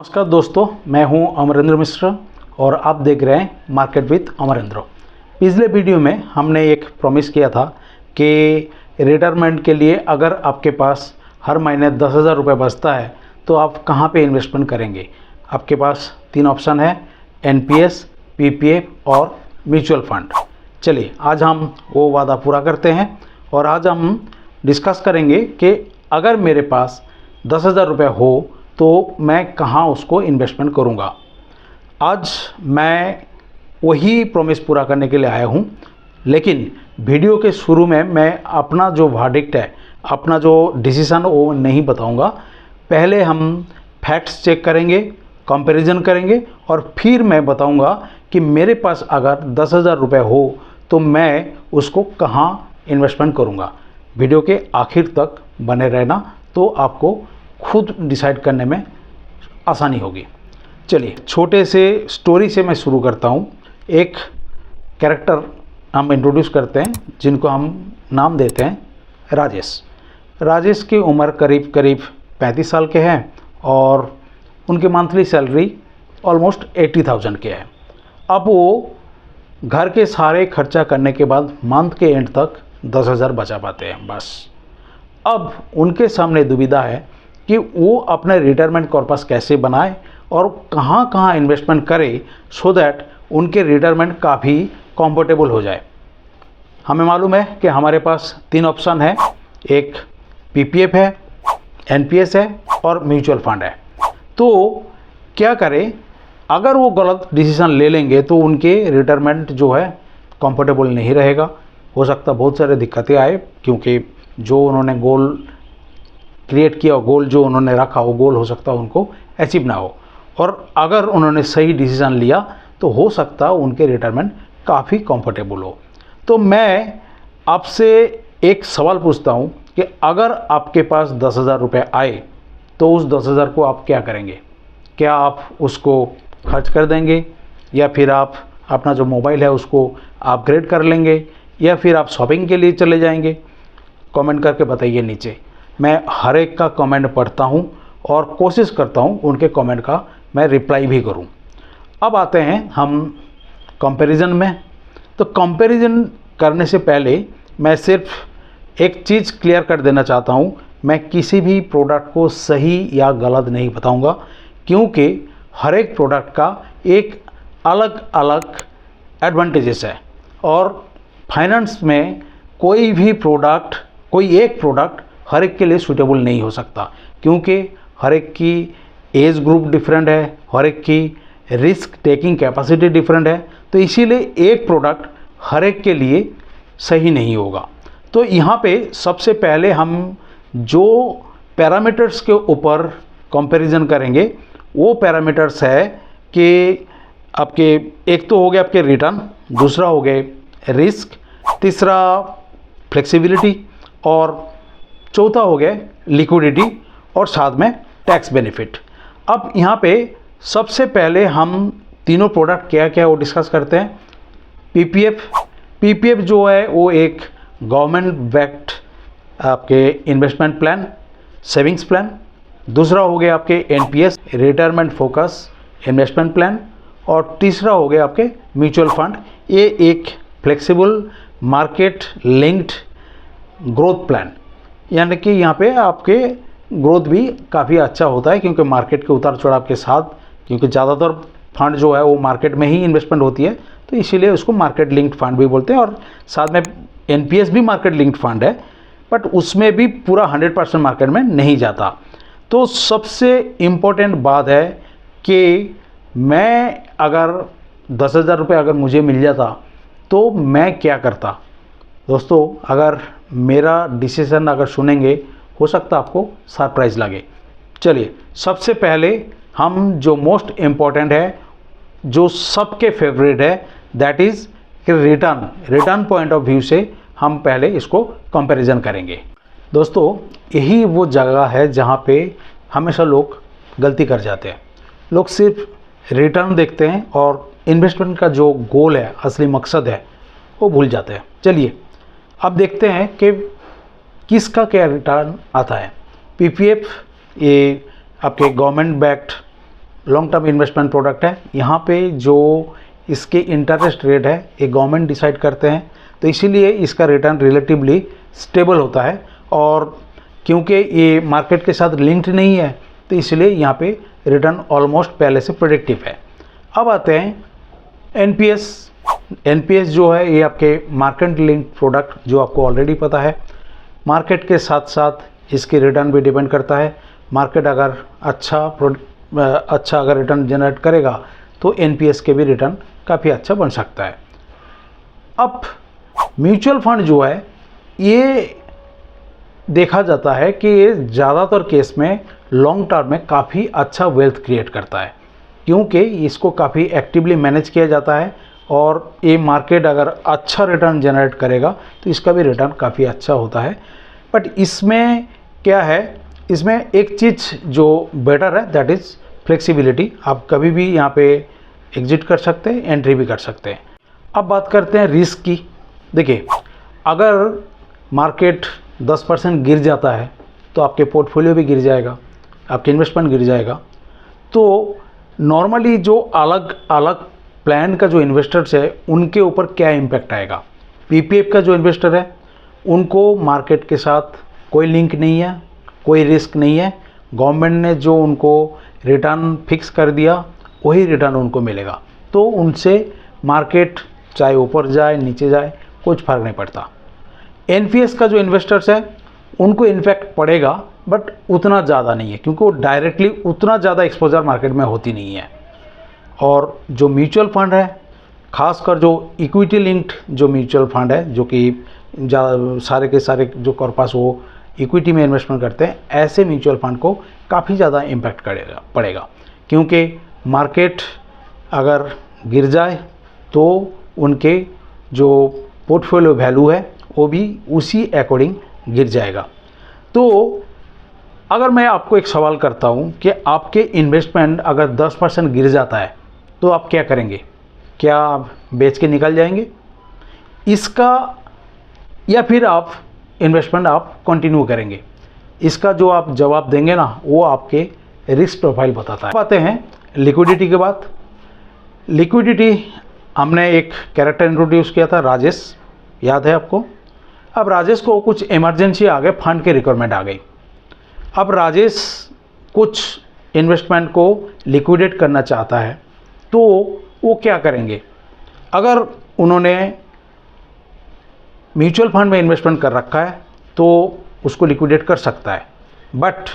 नमस्कार दोस्तों, मैं हूं अमरेंद्र मिश्रा और आप देख रहे हैं मार्केट विद अमरेंद्र। पिछले वीडियो में हमने एक प्रॉमिस किया था कि रिटायरमेंट के लिए अगर आपके पास हर महीने 10,000 रुपये बचता है तो आप कहां पे इन्वेस्टमेंट करेंगे। आपके पास 3 ऑप्शन है, एनपीएस, पीपीएफ और म्यूचुअल फंड। चलिए आज हम वो वादा पूरा करते हैं और आज हम डिस्कस करेंगे कि अगर मेरे पास 10,000 रुपये हो तो मैं कहाँ उसको इन्वेस्टमेंट करूँगा। आज मैं वही प्रॉमिस पूरा करने के लिए आया हूँ, लेकिन वीडियो के शुरू में मैं अपना जो वर्डिक्ट है, अपना जो डिसीज़न वो नहीं बताऊँगा। पहले हम फैक्ट्स चेक करेंगे, कंपैरिजन करेंगे और फिर मैं बताऊँगा कि मेरे पास अगर 10,000 रुपये हो तो मैं उसको कहाँ इन्वेस्टमेंट करूँगा। वीडियो के आखिर तक बने रहना तो आपको खुद डिसाइड करने में आसानी होगी। चलिए छोटे से स्टोरी से मैं शुरू करता हूँ। एक कैरेक्टर हम इंट्रोड्यूस करते हैं जिनको हम नाम देते हैं राजेश। राजेश की उम्र करीब 35 साल के हैं और उनकी मंथली सैलरी ऑलमोस्ट 80,000 के है। अब वो घर के सारे खर्चा करने के बाद मंथ के एंड तक 10,000 बचा पाते हैं बस। अब उनके सामने दुविधा है कि वो अपने रिटायरमेंट कॉर्पस कैसे बनाए और कहाँ कहाँ इन्वेस्टमेंट करे सो दैट उनके रिटायरमेंट काफ़ी कंफर्टेबल हो जाए। हमें मालूम है कि हमारे पास 3 ऑप्शन है, एक पीपीएफ है, एनपीएस है और म्यूचुअल फंड है। तो क्या करें, अगर वो गलत डिसीजन ले लेंगे तो उनके रिटायरमेंट जो है कंफर्टेबल नहीं रहेगा। हो सकता बहुत सारे दिक्कतें आए, क्योंकि जो उन्होंने गोल क्रिएट किया, गोल जो उन्होंने रखा वो गोल हो सकता है उनको अचीव ना हो। और अगर उन्होंने सही डिसीज़न लिया तो हो सकता है उनके रिटायरमेंट काफ़ी कंफर्टेबल हो। तो मैं आपसे एक सवाल पूछता हूँ कि अगर आपके पास 10,000 रुपये आए तो उस 10,000 को आप क्या करेंगे। क्या आप उसको खर्च कर देंगे, या फिर आप अपना जो मोबाइल है उसको अपग्रेड कर लेंगे, या फिर आप शॉपिंग के लिए चले जाएंगे। कमेंट करके बताइए नीचे। मैं हर एक का कमेंट पढ़ता हूं और कोशिश करता हूं उनके कमेंट का मैं रिप्लाई भी करूं। अब आते हैं हम कंपैरिजन में। तो कंपैरिजन करने से पहले मैं सिर्फ एक चीज़ क्लियर कर देना चाहता हूं, मैं किसी भी प्रोडक्ट को सही या गलत नहीं बताऊंगा, क्योंकि हर एक प्रोडक्ट का एक अलग अलग एडवांटेजेस है। और फाइनेंस में कोई एक प्रोडक्ट हर एक के लिए सूटेबल नहीं हो सकता, क्योंकि हर एक की एज ग्रुप डिफरेंट है, हर एक की रिस्क टेकिंग कैपेसिटी डिफरेंट है। तो इसीलिए एक प्रोडक्ट हर एक के लिए सही नहीं होगा। तो यहाँ पे सबसे पहले हम जो पैरामीटर्स के ऊपर कंपैरिजन करेंगे वो पैरामीटर्स है कि आपके एक तो हो गए आपके रिटर्न, दूसरा हो गए रिस्क, तीसरा फ्लेक्सिबिलिटी और चौथा हो गया लिक्विडिटी और साथ में टैक्स बेनिफिट। अब यहाँ पे सबसे पहले हम तीनों प्रोडक्ट क्या क्या वो डिस्कस करते हैं। पीपीएफ जो है वो एक गवर्नमेंट बैक्ड आपके इन्वेस्टमेंट प्लान, सेविंग्स प्लान। दूसरा हो गया आपके NPS, retirement focus investment plan. और तीसरा हो गया आपके म्यूचुअल फंड। ये एक flexible market linked growth plan, यानी कि यहाँ पे आपके ग्रोथ भी काफ़ी अच्छा होता है, क्योंकि मार्केट के उतार चढ़ाव के साथ, क्योंकि ज़्यादातर फंड जो है वो मार्केट में ही इन्वेस्टमेंट होती है, तो इसीलिए उसको मार्केट लिंक्ड फंड भी बोलते हैं। और साथ में एनपीएस भी मार्केट लिंक्ड फंड है, बट उसमें भी पूरा 100% मार्केट में नहीं जाता। तो सबसे इम्पोर्टेंट बात है कि मैं अगर 10,000 रुपये अगर मुझे मिल जाता तो मैं क्या करता। दोस्तों, अगर मेरा डिसीजन अगर सुनेंगे हो सकता आपको सरप्राइज़ लगे। चलिए सबसे पहले हम जो मोस्ट इम्पॉर्टेंट है, जो सबके फेवरेट है, that is return point of view से हम पहले इसको कंपैरिजन करेंगे। दोस्तों, यही वो जगह है जहाँ पे हमेशा लोग गलती कर जाते हैं। लोग सिर्फ रिटर्न देखते हैं और इन्वेस्टमेंट का जो गोल है, असली मकसद है, वो भूल जाते हैं। चलिए अब देखते हैं कि किसका क्या रिटर्न आता है। पीपीएफ ये आपके government backed long term investment product है। यहाँ पे जो इसके इंटरेस्ट रेट है ये गवर्नमेंट डिसाइड करते हैं, तो इसीलिए इसका रिटर्न रिलेटिवली स्टेबल होता है। और क्योंकि ये मार्केट के साथ लिंक्ड नहीं है तो इसलिए यहाँ पे रिटर्न ऑलमोस्ट पहले से प्रेडिक्टिव है। अब आते हैं एनपीएस। एनपीएस जो है ये आपके मार्केट लिंक प्रोडक्ट जो आपको ऑलरेडी पता है, मार्केट के साथ साथ इसकी रिटर्न भी डिपेंड करता है। मार्केट अगर अच्छा अगर रिटर्न जनरेट करेगा तो एनपीएस के भी रिटर्न काफ़ी अच्छा बन सकता है। अब म्यूचुअल फंड जो है ये देखा जाता है कि ये ज़्यादातर केस में लॉन्ग टर्म में काफ़ी अच्छा वेल्थ क्रिएट करता है, क्योंकि इसको काफ़ी एक्टिवली मैनेज किया जाता है और ये मार्केट अगर अच्छा रिटर्न जनरेट करेगा तो इसका भी रिटर्न काफ़ी अच्छा होता है। बट इसमें क्या है, इसमें एक चीज़ जो बेटर है दैट इज़ फ्लेक्सिबिलिटी। आप कभी भी यहाँ पे एग्जिट कर सकते हैं, एंट्री भी कर सकते हैं। अब बात करते हैं रिस्क की। देखिए, अगर मार्केट 10% गिर जाता है तो आपके पोर्टफोलियो भी गिर जाएगा, आपके इन्वेस्टमेंट गिर जाएगा। तो नॉर्मली जो अलग अलग प्लान का जो इन्वेस्टर्स है उनके ऊपर क्या इम्पैक्ट आएगा। पीपीएफ का जो इन्वेस्टर है उनको मार्केट के साथ कोई लिंक नहीं है, कोई रिस्क नहीं है। गवर्नमेंट ने जो उनको रिटर्न फिक्स कर दिया वही रिटर्न उनको मिलेगा, तो उनसे मार्केट चाहे ऊपर जाए नीचे जाए कुछ फ़र्क नहीं पड़ता। एनपीएस का जो इन्वेस्टर्स है उनको इन्फेक्ट पड़ेगा, बट उतना ज़्यादा नहीं है, क्योंकि वो डायरेक्टली उतना ज़्यादा एक्सपोजर मार्केट में होती नहीं है। और जो म्यूचुअल फंड है, खासकर जो इक्विटी लिंक्ड जो म्यूचुअल फंड है, जो कि सारे के सारे जो कॉर्पस वो इक्विटी में इन्वेस्टमेंट करते हैं, ऐसे म्यूचुअल फंड को काफ़ी ज़्यादा इम्पैक्ट पड़ेगा, क्योंकि मार्केट अगर गिर जाए तो उनके जो पोर्टफोलियो वैल्यू है वो भी उसी अकॉर्डिंग गिर जाएगा। तो अगर मैं आपको एक सवाल करता हूँ कि आपके इन्वेस्टमेंट अगर 10% गिर जाता है तो आप क्या करेंगे? क्या आप बेच के निकल जाएंगे इसका, या फिर आप इन्वेस्टमेंट आप कंटिन्यू करेंगे? इसका जो आप जवाब देंगे ना वो आपके रिस्क प्रोफाइल बताता है। आते हैं लिक्विडिटी के बाद। लिक्विडिटी हमने एक कैरेक्टर इंट्रोड्यूस किया था, राजेश, याद है आपको? अब राजेश को कुछ इमरजेंसी आ गए, फंड की रिक्वायरमेंट आ गई। अब राजेश कुछ इन्वेस्टमेंट को लिक्विडेट करना चाहता है, तो वो क्या करेंगे? अगर उन्होंने म्यूचुअल फंड में इन्वेस्टमेंट कर रखा है तो उसको लिक्विडेट कर सकता है, बट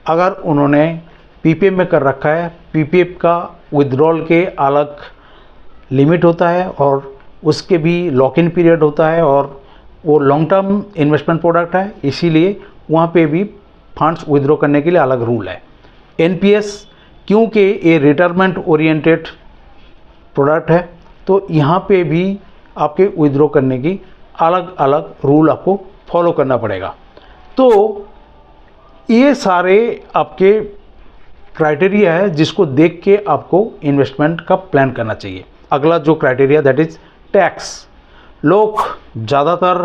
अगर उन्होंने पीपीएफ में कर रखा है, पीपीएफ का विथड्रॉल के अलग लिमिट होता है और उसके भी लॉक इन पीरियड होता है, और वो लॉन्ग टर्म इन्वेस्टमेंट प्रोडक्ट है, इसीलिए वहाँ पे भी फंड्स विथड्रॉ करने के लिए अलग रूल है। एनपीएस क्योंकि ये रिटायरमेंट ओरिएंटेड प्रोडक्ट है तो यहाँ पे भी आपके विथड्रॉ करने की अलग अलग रूल आपको फॉलो करना पड़ेगा। तो ये सारे आपके क्राइटेरिया है जिसको देख के आपको इन्वेस्टमेंट का प्लान करना चाहिए। अगला जो क्राइटेरिया दैट इज़ टैक्स। लोग ज़्यादातर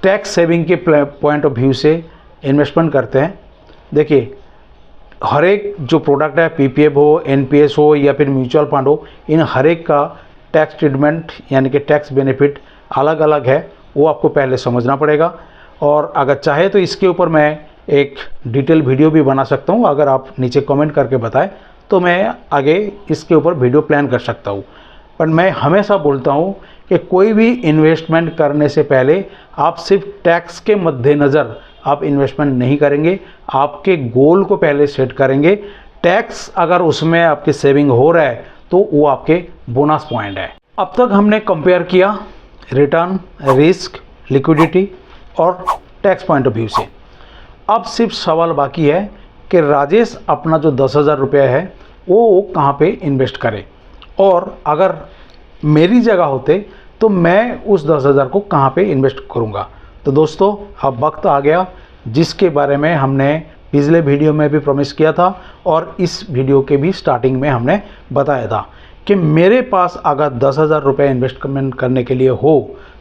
टैक्स सेविंग के पॉइंट ऑफ व्यू से इन्वेस्टमेंट करते हैं। देखिए, हर एक जो प्रोडक्ट है, पीपीएफ हो, एनपीएस हो या फिर म्यूचुअल फंड हो, इन हर एक का टैक्स ट्रीटमेंट यानी कि टैक्स बेनिफिट अलग अलग है, वो आपको पहले समझना पड़ेगा। और अगर चाहे तो इसके ऊपर मैं एक डिटेल वीडियो भी बना सकता हूँ, अगर आप नीचे कमेंट करके बताएं तो मैं आगे इसके ऊपर वीडियो प्लान कर सकता हूँ। पर मैं हमेशा बोलता हूँ कि कोई भी इन्वेस्टमेंट करने से पहले आप सिर्फ टैक्स के मद्देनज़र आप इन्वेस्टमेंट नहीं करेंगे, आपके गोल को पहले सेट करेंगे। टैक्स अगर उसमें आपकी सेविंग हो रहा है तो वो आपके बोनस पॉइंट है। अब तक हमने कंपेयर किया रिटर्न, रिस्क, लिक्विडिटी और टैक्स पॉइंट ऑफ व्यू से। अब सिर्फ सवाल बाकी है कि राजेश अपना जो 10,000 रुपये है वो कहाँ पे इन्वेस्ट करे, और अगर मेरी जगह होते तो मैं उस 10,000 को कहाँ पे इन्वेस्ट करूँगा। तो दोस्तों, अब वक्त आ गया जिसके बारे में हमने पिछले वीडियो में भी प्रॉमिस किया था और इस वीडियो के भी स्टार्टिंग में हमने बताया था कि मेरे पास अगर 10,000 रुपये इन्वेस्टमेंट करने के लिए हो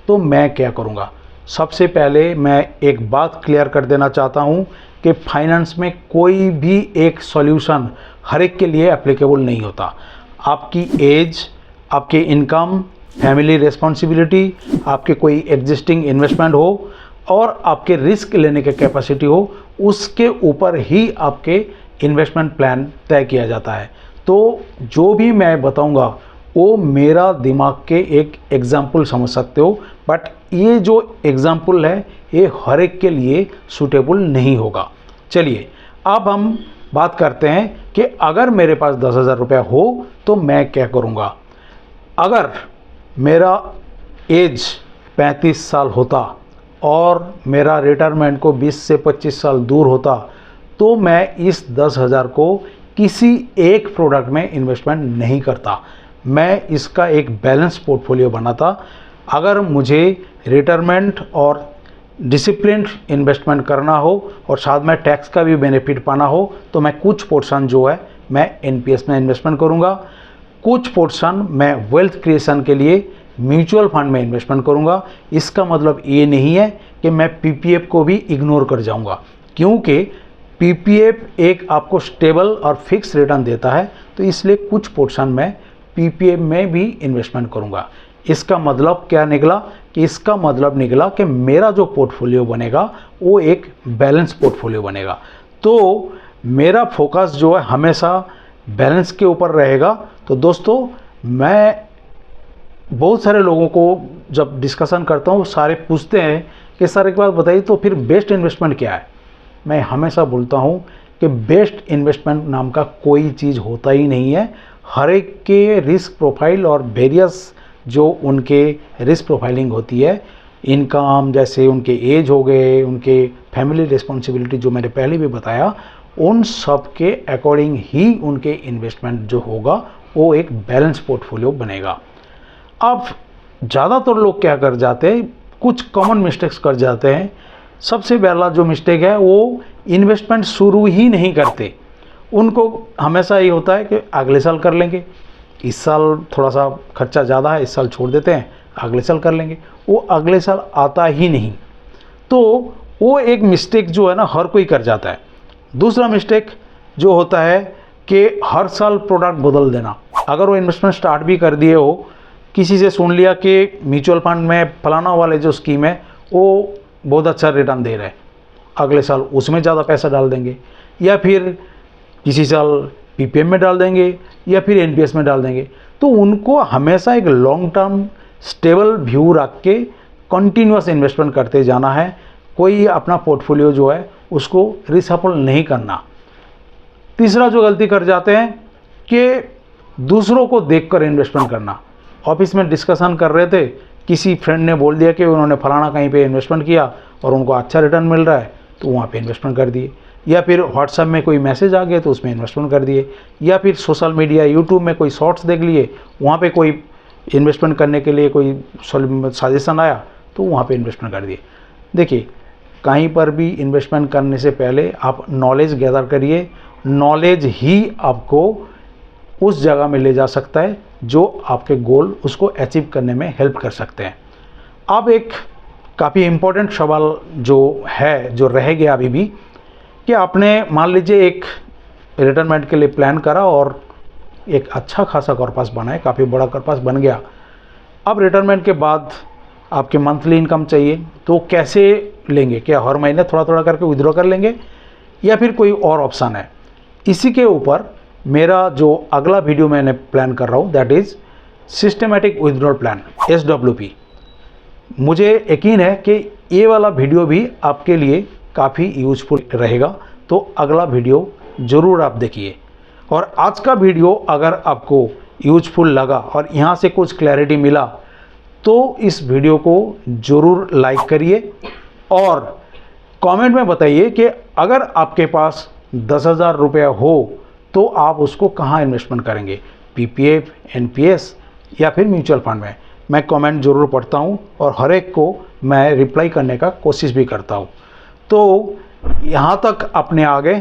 तो मैं क्या करूँगा। सबसे पहले मैं एक बात क्लियर कर देना चाहता हूँ कि फाइनेंस में कोई भी एक सॉल्यूशन हर एक के लिए एप्लीकेबल नहीं होता। आपकी एज, आपके इनकम, फैमिली रिस्पॉन्सिबिलिटी, आपके कोई एग्जिस्टिंग इन्वेस्टमेंट हो और आपके रिस्क लेने की कैपेसिटी हो, उसके ऊपर ही आपके इन्वेस्टमेंट प्लान तय किया जाता है। तो जो भी मैं बताऊंगा वो मेरा दिमाग के एक एग्जाम्पल समझ सकते हो, बट ये जो एग्जाम्पल है ये हर एक के लिए सूटेबल नहीं होगा। चलिए अब हम बात करते हैं कि अगर मेरे पास 10,000 रुपया हो तो मैं क्या करूँगा। अगर मेरा एज 35 साल होता और मेरा रिटायरमेंट को 20 से 25 साल दूर होता तो मैं इस 10,000 को किसी एक प्रोडक्ट में इन्वेस्टमेंट नहीं करता, मैं इसका एक बैलेंस पोर्टफोलियो बनाता। अगर मुझे रिटायरमेंट और डिसिप्लिन इन्वेस्टमेंट करना हो और साथ में टैक्स का भी बेनिफिट पाना हो तो मैं कुछ पोर्शन जो है मैं एनपीएस में इन्वेस्टमेंट करूंगा, कुछ पोर्शन मैं वेल्थ क्रिएशन के लिए म्यूचुअल फंड में इन्वेस्टमेंट करूंगा। इसका मतलब ये नहीं है कि मैं पीपीएफ को भी इग्नोर कर जाऊंगा, क्योंकि पीपीएफ एक आपको स्टेबल और फिक्स रिटर्न देता है, तो इसलिए कुछ पोर्शन मैं पीपीएफ में भी इन्वेस्टमेंट करूंगा। इसका मतलब क्या निकला कि इसका मतलब निकला कि मेरा जो पोर्टफोलियो बनेगा वो एक बैलेंस पोर्टफोलियो बनेगा। तो मेरा फोकस जो है हमेशा बैलेंस के ऊपर रहेगा। तो दोस्तों मैं बहुत सारे लोगों को जब डिस्कशन करता हूँ सारे पूछते हैं कि सर एक बात बताइए तो फिर बेस्ट इन्वेस्टमेंट क्या है। मैं हमेशा बोलता हूँ कि बेस्ट इन्वेस्टमेंट नाम का कोई चीज़ होता ही नहीं है। हर एक के रिस्क प्रोफाइल और वेरियस जो उनके रिस्क प्रोफाइलिंग होती है, इनकम जैसे उनके एज हो गए, उनके फैमिली रिस्पॉन्सिबिलिटी जो मैंने पहले भी बताया, उन सब के अकॉर्डिंग ही उनके इन्वेस्टमेंट जो होगा वो एक बैलेंस पोर्टफोलियो बनेगा। अब ज़्यादातर लोग क्या कर जाते हैं, कुछ कॉमन मिस्टेक्स कर जाते हैं। सबसे पहला जो मिस्टेक है वो इन्वेस्टमेंट शुरू ही नहीं करते। उनको हमेशा ये होता है कि अगले साल कर लेंगे, इस साल थोड़ा सा खर्चा ज़्यादा है, इस साल छोड़ देते हैं, अगले साल कर लेंगे। वो अगले साल आता ही नहीं। तो वो एक मिस्टेक जो है ना हर कोई कर जाता है। दूसरा मिस्टेक जो होता है कि हर साल प्रोडक्ट बदल देना। अगर वो इन्वेस्टमेंट स्टार्ट भी कर दिए हो, किसी से सुन लिया कि म्यूचुअल फंड में फलाना वाले जो स्कीम है वो बहुत अच्छा रिटर्न दे रहा है, अगले साल उसमें ज़्यादा पैसा डाल देंगे, या फिर किसी साल पीपीएफ में डाल देंगे या फिर एनपीएस में डाल देंगे। तो उनको हमेशा एक लॉन्ग टर्म स्टेबल व्यू रख के कंटिन्यूअस इन्वेस्टमेंट करते जाना है। कोई अपना पोर्टफोलियो जो है उसको रिशफल नहीं करना। तीसरा जो गलती कर जाते हैं कि दूसरों को देखकर इन्वेस्टमेंट करना। ऑफिस में डिस्कशन कर रहे थे, किसी फ्रेंड ने बोल दिया कि उन्होंने फलाना कहीं पे इन्वेस्टमेंट किया और उनको अच्छा रिटर्न मिल रहा है तो वहाँ पे इन्वेस्टमेंट कर दिए, या फिर व्हाट्सएप में कोई मैसेज आ गया तो उसमें इन्वेस्टमेंट कर दिए, या फिर सोशल मीडिया यूट्यूब में कोई शॉर्ट्स देख लिए, वहाँ पे कोई इन्वेस्टमेंट करने के लिए कोई सजेशन आया तो वहाँ पे इन्वेस्टमेंट कर दिए। देखिए कहीं पर भी इन्वेस्टमेंट करने से पहले आप नॉलेज गैदर करिए। नॉलेज ही आपको उस जगह में ले जा सकता है जो आपके गोल उसको अचीव करने में हेल्प कर सकते हैं। अब एक काफ़ी इम्पोर्टेंट सवाल जो है, जो रह गया अभी भी, कि आपने मान लीजिए एक रिटायरमेंट के लिए प्लान करा और एक अच्छा खासा कॉर्पस बनाए, काफ़ी बड़ा कॉर्पस बन गया। अब रिटायरमेंट के बाद आपके मंथली इनकम चाहिए तो कैसे लेंगे, क्या हर महीने थोड़ा थोड़ा करके विड्रॉ कर लेंगे या फिर कोई और ऑप्शन है। इसी के ऊपर मेरा जो अगला वीडियो मैंने प्लान कर रहा हूँ that is systematic withdrawal plan, SWP। मुझे यकीन है कि ये वाला वीडियो भी आपके लिए काफ़ी यूजफुल रहेगा, तो अगला वीडियो ज़रूर आप देखिए। और आज का वीडियो अगर आपको यूजफुल लगा और यहाँ से कुछ क्लैरिटी मिला तो इस वीडियो को ज़रूर लाइक करिए और कमेंट में बताइए कि अगर आपके पास 10,000 रुपया हो तो आप उसको कहाँ इन्वेस्टमेंट करेंगे, पीपीएफ, एनपीएस या फिर म्यूचुअल फंड में। मैं कमेंट ज़रूर पढ़ता हूँ और हर एक को मैं रिप्लाई करने का कोशिश भी करता हूँ। तो यहाँ तक अपने आ गए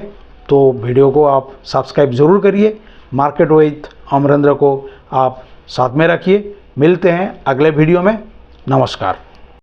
तो वीडियो को आप सब्सक्राइब ज़रूर करिए। मार्केट विद अमरेंद्र को आप साथ में रखिए। मिलते हैं अगले वीडियो में। नमस्कार।